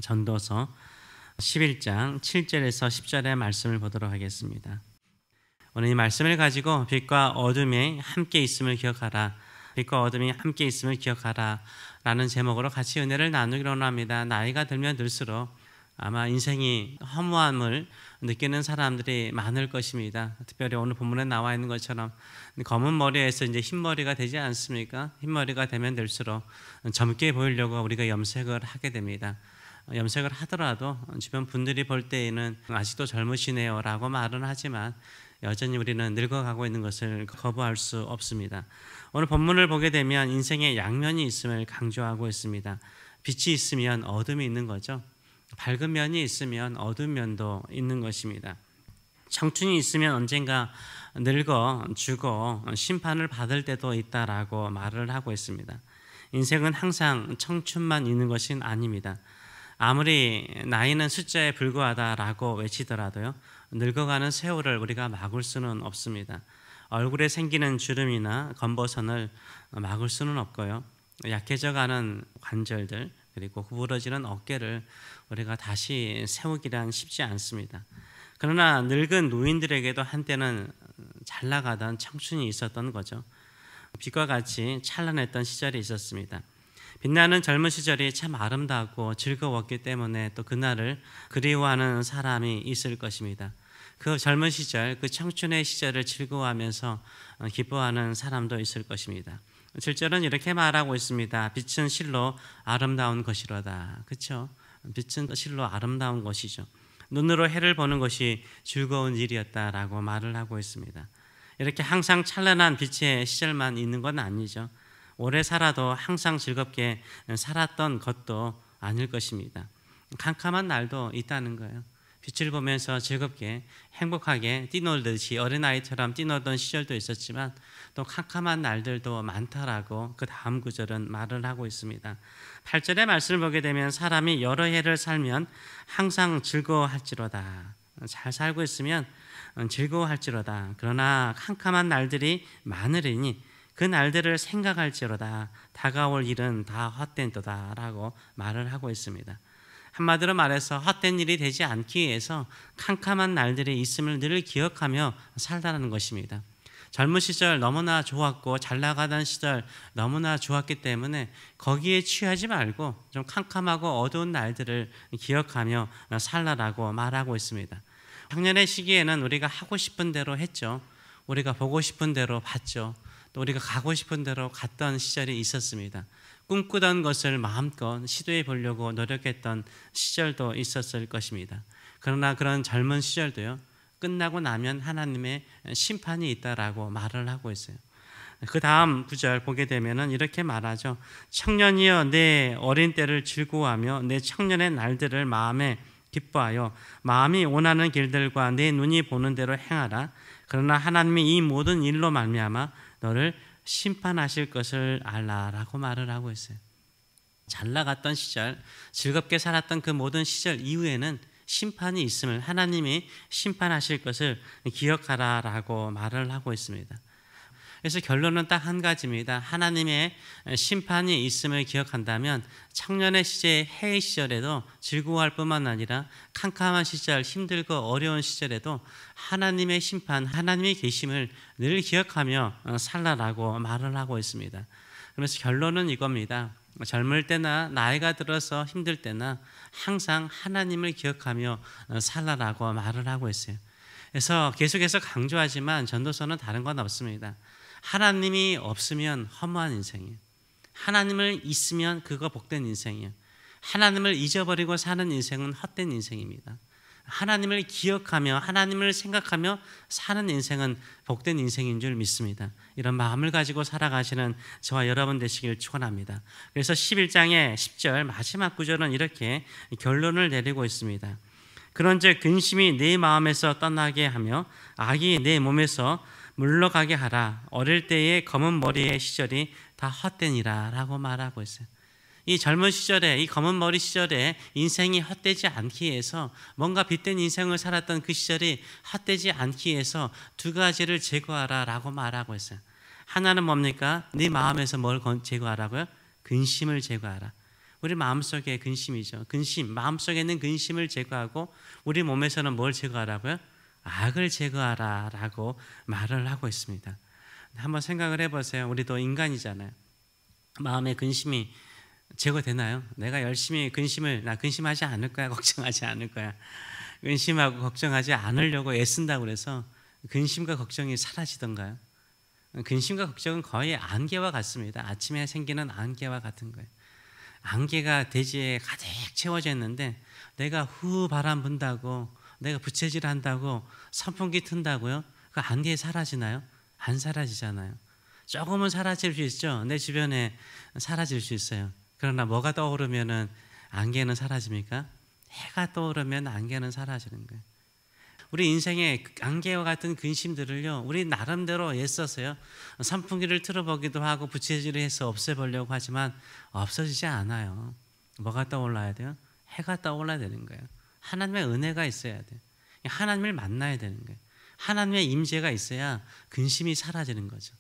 전도서 11장 7절에서 10절의 말씀을 보도록 하겠습니다. 오늘 이 말씀을 가지고 빛과 어둠이 함께 있음을 기억하라, 빛과 어둠이 함께 있음을 기억하라 라는 제목으로 같이 은혜를 나누기로 합니다. 나이가 들면 들수록 아마 인생이 허무함을 느끼는 사람들이 많을 것입니다. 특별히 오늘 본문에 나와 있는 것처럼 검은 머리에서 이제 흰 머리가 되지 않습니까? 흰 머리가 되면 될수록 젊게 보이려고 우리가 염색을 하게 됩니다. 염색을 하더라도 주변 분들이 볼 때에는 아직도 젊으시네요 라고 말은 하지만 여전히 우리는 늙어가고 있는 것을 거부할 수 없습니다. 오늘 본문을 보게 되면 인생의 양면이 있음을 강조하고 있습니다. 빛이 있으면 어둠이 있는 거죠. 밝은 면이 있으면 어두운 면도 있는 것입니다. 청춘이 있으면 언젠가 늙어 죽어 심판을 받을 때도 있다라고 말을 하고 있습니다. 인생은 항상 청춘만 있는 것은 아닙니다. 아무리 나이는 숫자에 불과하다라고 외치더라도요, 늙어가는 세월을 우리가 막을 수는 없습니다. 얼굴에 생기는 주름이나 검버선을 막을 수는 없고요, 약해져가는 관절들 그리고 구부러지는 어깨를 우리가 다시 세우기란 쉽지 않습니다. 그러나 늙은 노인들에게도 한때는 잘 나가던 청춘이 있었던 거죠. 빛과 같이 찬란했던 시절이 있었습니다. 빛나는 젊은 시절이 참 아름답고 즐거웠기 때문에 또 그날을 그리워하는 사람이 있을 것입니다. 그 젊은 시절, 그 청춘의 시절을 즐거워하면서 기뻐하는 사람도 있을 것입니다. 7절은 이렇게 말하고 있습니다. 빛은 실로 아름다운 것이로다. 그렇죠? 빛은 실로 아름다운 것이죠. 눈으로 해를 보는 것이 즐거운 일이었다라고 말을 하고 있습니다. 이렇게 항상 찬란한 빛의 시절만 있는 건 아니죠. 오래 살아도 항상 즐겁게 살았던 것도 아닐 것입니다. 캄캄한 날도 있다는 거예요. 빛을 보면서 즐겁게 행복하게 뛰놀듯이 어린아이처럼 뛰놀던 시절도 있었지만 또 캄캄한 날들도 많다라고 그 다음 구절은 말을 하고 있습니다. 8절의 말씀을 보게 되면 사람이 여러 해를 살면 항상 즐거워할지로다. 잘 살고 있으면 즐거워할지로다. 그러나 캄캄한 날들이 많으리니 그 날들을 생각할지로다. 다가올 일은 다 헛된 도다라고 말을 하고 있습니다. 한마디로 말해서 헛된 일이 되지 않기 위해서 캄캄한 날들이 있음을 늘 기억하며 살다라는 것입니다. 젊은 시절 너무나 좋았고 잘 나가던 시절 너무나 좋았기 때문에 거기에 취하지 말고 좀 캄캄하고 어두운 날들을 기억하며 살라라고 말하고 있습니다. 청년의 시기에는 우리가 하고 싶은 대로 했죠. 우리가 보고 싶은 대로 봤죠. 또 우리가 가고 싶은 대로 갔던 시절이 있었습니다. 꿈꾸던 것을 마음껏 시도해 보려고 노력했던 시절도 있었을 것입니다. 그러나 그런 젊은 시절도요, 끝나고 나면 하나님의 심판이 있다라고 말을 하고 있어요. 그 다음 구절 보게 되면은 이렇게 말하죠. 청년이여 내 어린 때를 즐거워하며 내 청년의 날들을 마음에 기뻐하여 마음이 원하는 길들과 내 눈이 보는 대로 행하라. 그러나 하나님이 이 모든 일로 말미암아 너를 심판하실 것을 알라라고 말을 하고 있어요. 잘 나갔던 시절, 즐겁게 살았던 그 모든 시절 이후에는 심판이 있음을, 하나님이 심판하실 것을 기억하라라고 말을 하고 있습니다. 그래서 결론은 딱 한 가지입니다. 하나님의 심판이 있음을 기억한다면 청년의 시절, 해의 시절에도 즐거워할 뿐만 아니라 캄캄한 시절, 힘들고 어려운 시절에도 하나님의 심판, 하나님의 계심을 늘 기억하며 살라라고 말을 하고 있습니다. 그래서 결론은 이겁니다. 젊을 때나 나이가 들어서 힘들 때나 항상 하나님을 기억하며 살라라고 말을 하고 있어요. 그래서 계속해서 강조하지만 전도서는 다른 건 없습니다. 하나님이 없으면 허무한 인생이에요. 하나님을 있으면 그거 복된 인생이에요. 하나님을 잊어버리고 사는 인생은 헛된 인생입니다. 하나님을 기억하며 하나님을 생각하며 사는 인생은 복된 인생인 줄 믿습니다. 이런 마음을 가지고 살아가시는 저와 여러분 되시길 축원합니다. 그래서 11장의 10절 마지막 구절은 이렇게 결론을 내리고 있습니다. 그런즉 근심이 내 마음에서 떠나게 하며 악이 내 몸에서 물러가게 하라. 어릴 때의 검은 머리의 시절이 다 헛되니라 라고 말하고 있어요. 이 젊은 시절에, 이 검은 머리 시절에 인생이 헛되지 않기 위해서, 뭔가 빛된 인생을 살았던 그 시절이 헛되지 않기 위해서 두 가지를 제거하라 라고 말하고 있어요. 하나는 뭡니까? 네 마음에서 뭘 제거하라고요? 근심을 제거하라. 우리 마음속에 근심이죠. 근심, 마음속에 있는 근심을 제거하고 우리 몸에서는 뭘 제거하라고요? 악을 제거하라라고 말을 하고 있습니다. 한번 생각을 해보세요. 우리도 인간이잖아요. 마음의 근심이 제거되나요? 내가 열심히 나 근심하지 않을 거야, 걱정하지 않을 거야. 근심하고 걱정하지 않으려고 애쓴다고 그래서 근심과 걱정이 사라지던가요? 근심과 걱정은 거의 안개와 같습니다. 아침에 생기는 안개와 같은 거예요. 안개가 대지에 가득 채워져 있는데 내가 후 바람 분다고, 내가 부채질 한다고, 선풍기 튼다고요? 그 안개 사라지나요? 안 사라지잖아요. 조금은 사라질 수 있죠. 내 주변에 사라질 수 있어요. 그러나 뭐가 떠오르면은 안개는 사라집니까? 해가 떠오르면 안개는 사라지는 거예요. 우리 인생의 안개와 같은 근심들을요, 우리 나름대로 애써서요, 선풍기를 틀어보기도 하고 부채질을 해서 없애보려고 하지만 없어지지 않아요. 뭐가 떠올라야 돼요? 해가 떠올라야 되는 거예요. 하나님의 은혜가 있어야 돼요. 하나님을 만나야 되는 거예요. 하나님의 임재가 있어야 근심이 사라지는 거죠.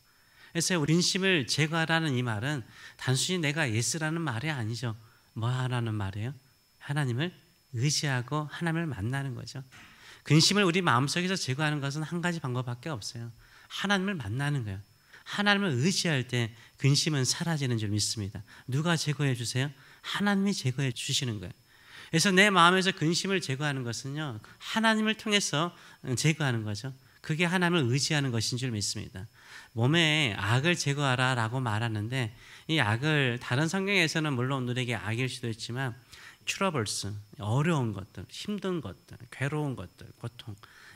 그래서 근심을 제거하라는 이 말은 단순히 내가 예스라는 말이 아니죠. 뭐 하라는 말이에요? 하나님을 의지하고 하나님을 만나는 거죠. 근심을 우리 마음속에서 제거하는 것은 한 가지 방법밖에 없어요. 하나님을 만나는 거예요. 하나님을 의지할 때 근심은 사라지는 줄 믿습니다. 누가 제거해 주세요? 하나님이 제거해 주시는 거예요. 그래서 내 마음에서 근심을 제거하는 것은요, 하나님을 통해서 제거하는 거죠. 그게 하나님을 의지하는 것인 줄 믿습니다. 몸에 악을 제거하라 라고 말하는데, 이 악을 다른 성경에서는 물론 우리에게 악일 수도 있지만 트러블스, 어려운 것들, 힘든 것들, 괴로운 것들, 고통,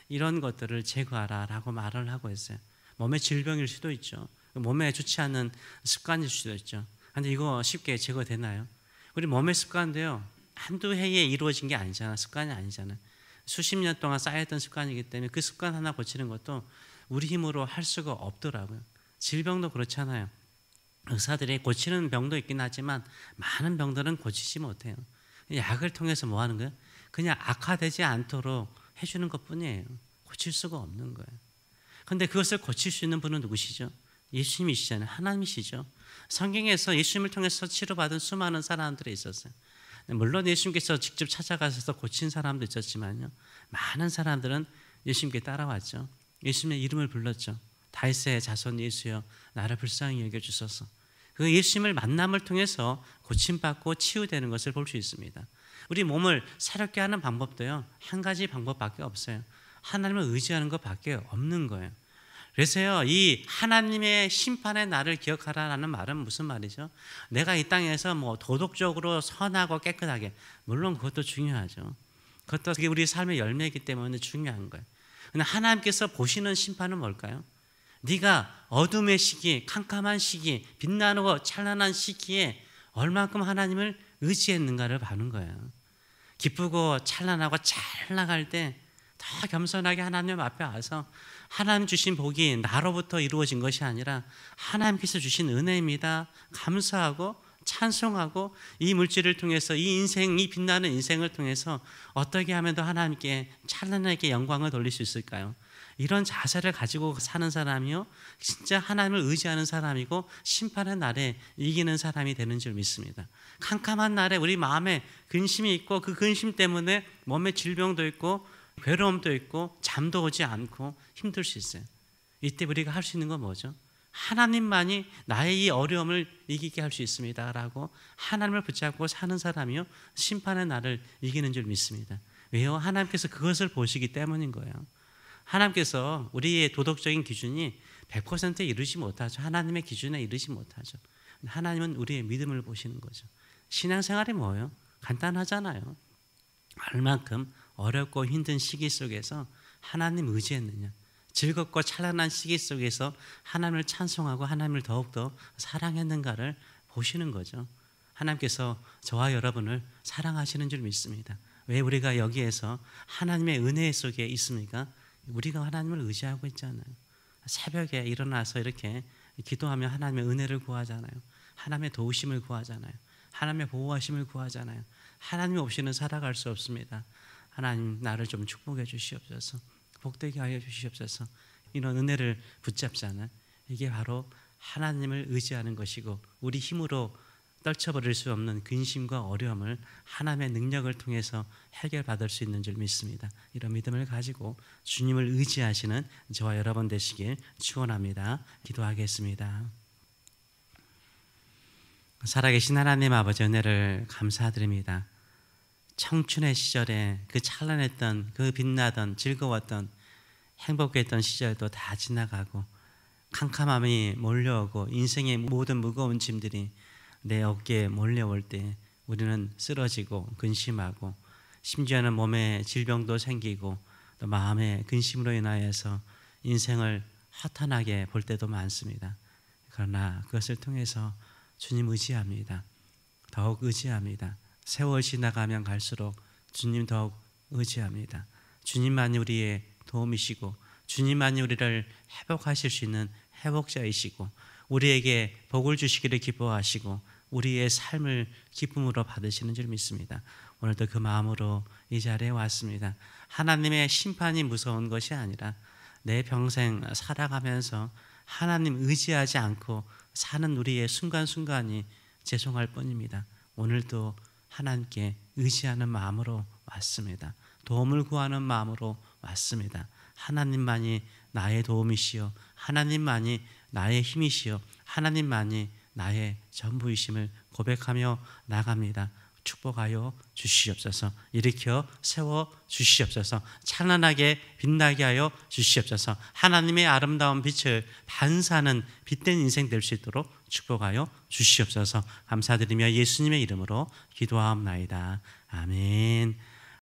이런 것들을 제거하라 라고 말을 하고 있어요. 몸의 질병일 수도 있죠. 몸에 좋지 않은 습관일 수도 있죠. 그런데 이거 쉽게 제거되나요? 우리 몸의 습관도요, 한두 해에 이루어진 게 아니잖아. 습관이 아니잖아요. 수십 년 동안 쌓였던 습관이기 때문에 그 습관 하나 고치는 것도 우리 힘으로 할 수가 없더라고요. 질병도 그렇잖아요. 의사들이 고치는 병도 있긴 하지만 많은 병들은 고치지 못해요. 약을 통해서 뭐 하는 거예요? 그냥 악화되지 않도록 해주는 것뿐이에요. 고칠 수가 없는 거예요. 그런데 그것을 고칠 수 있는 분은 누구시죠? 예수님이시잖아요. 하나님이시죠. 성경에서 예수님을 통해서 치료받은 수많은 사람들이 있었어요. 물론 예수님께서 직접 찾아가셔서 고친 사람도 있었지만요, 많은 사람들은 예수님께 따라왔죠. 예수님의 이름을 불렀죠. 다윗의 자손 예수여, 나를 불쌍히 여겨주소서. 그 예수님을 만남을 통해서 고침받고 치유되는 것을 볼 수 있습니다. 우리 몸을 새롭게 하는 방법도요, 한 가지 방법밖에 없어요. 하나님을 의지하는 것밖에 없는 거예요. 그래서요, 이 하나님의 심판의 날을 기억하라는 말은 무슨 말이죠? 내가 이 땅에서 뭐 도덕적으로 선하고 깨끗하게, 물론 그것도 중요하죠. 그것도 우리 삶의 열매이기 때문에 중요한 거예요. 근데 하나님께서 보시는 심판은 뭘까요? 네가 어둠의 시기, 캄캄한 시기, 빛나고 찬란한 시기에 얼만큼 하나님을 의지했는가를 보는 거예요. 기쁘고 찬란하고 잘 나갈 때 더 겸손하게 하나님 앞에 와서 하나님 주신 복이 나로부터 이루어진 것이 아니라 하나님께서 주신 은혜입니다. 감사하고 찬송하고 이 물질을 통해서 이 인생, 이 빛나는 인생을 통해서 어떻게 하면 더 하나님께 찬란하게 영광을 돌릴 수 있을까요? 이런 자세를 가지고 사는 사람이요, 진짜 하나님을 의지하는 사람이고 심판의 날에 이기는 사람이 되는 줄 믿습니다. 캄캄한 날에 우리 마음에 근심이 있고 그 근심 때문에 몸에 질병도 있고 괴로움도 있고 잠도 오지 않고 힘들 수 있어요. 이때 우리가 할 수 있는 건 뭐죠? 하나님만이 나의 이 어려움을 이기게 할 수 있습니다 라고 하나님을 붙잡고 사는 사람이요, 심판의 날을 이기는 줄 믿습니다. 왜요? 하나님께서 그것을 보시기 때문인 거예요. 하나님께서 우리의 도덕적인 기준이 100% 이루지 못하죠. 하나님의 기준에 이르지 못하죠. 하나님은 우리의 믿음을 보시는 거죠. 신앙생활이 뭐예요? 간단하잖아요. 얼만큼 어렵고 힘든 시기 속에서 하나님 의지했느냐, 즐겁고 찬란한 시기 속에서 하나님을 찬송하고 하나님을 더욱더 사랑했는가를 보시는 거죠. 하나님께서 저와 여러분을 사랑하시는 줄 믿습니다. 왜 우리가 여기에서 하나님의 은혜 속에 있습니까? 우리가 하나님을 의지하고 있잖아요. 새벽에 일어나서 이렇게 기도하며 하나님의 은혜를 구하잖아요. 하나님의 도우심을 구하잖아요. 하나님의 보호하심을 구하잖아요. 하나님 없이는 살아갈 수 없습니다. 하나님, 나를 좀 축복해 주시옵소서. 복되게 하여 주시옵소서. 이런 은혜를 붙잡잖아요. 이게 바로 하나님을 의지하는 것이고 우리 힘으로 떨쳐버릴 수 없는 근심과 어려움을 하나님의 능력을 통해서 해결받을 수 있는 줄 믿습니다. 이런 믿음을 가지고 주님을 의지하시는 저와 여러분 되시길 축원합니다. 기도하겠습니다. 살아계신 하나님 아버지, 은혜를 감사드립니다. 청춘의 시절에 그 찬란했던, 그 빛나던, 즐거웠던, 행복했던 시절도 다 지나가고 캄캄함이 몰려오고 인생의 모든 무거운 짐들이 내 어깨에 몰려올 때 우리는 쓰러지고 근심하고, 심지어는 몸에 질병도 생기고 또 마음의 근심으로 인하여서 인생을 허탄하게 볼 때도 많습니다. 그러나 그것을 통해서 주님 의지합니다. 더욱 의지합니다. 세월 지나가면 갈수록 주님 더욱 의지합니다. 주님만이 우리의 도움이시고, 주님만이 우리를 회복하실 수 있는 회복자이시고, 우리에게 복을 주시기를 기뻐하시고 우리의 삶을 기쁨으로 받으시는 줄 믿습니다. 오늘도 그 마음으로 이 자리에 왔습니다. 하나님의 심판이 무서운 것이 아니라 내 평생 살아가면서 하나님 의지하지 않고 사는 우리의 순간순간이 죄송할 뿐입니다. 오늘도 하나님께 의지하는 마음으로 왔습니다. 도움을 구하는 마음으로 왔습니다. 하나님만이 나의 도움이시요, 하나님만이 나의 힘이시요, 하나님만이 나의 전부이심을 고백하며 나갑니다. 축복하여 주시옵소서. 일으켜 세워 주시옵소서. 찬란하게 빛나게 하여 주시옵소서. 하나님의 아름다운 빛을 반사하는 빛된 인생 될 수 있도록 축복하여 주시옵소서. 감사드리며 예수님의 이름으로 기도하옵나이다. 아멘.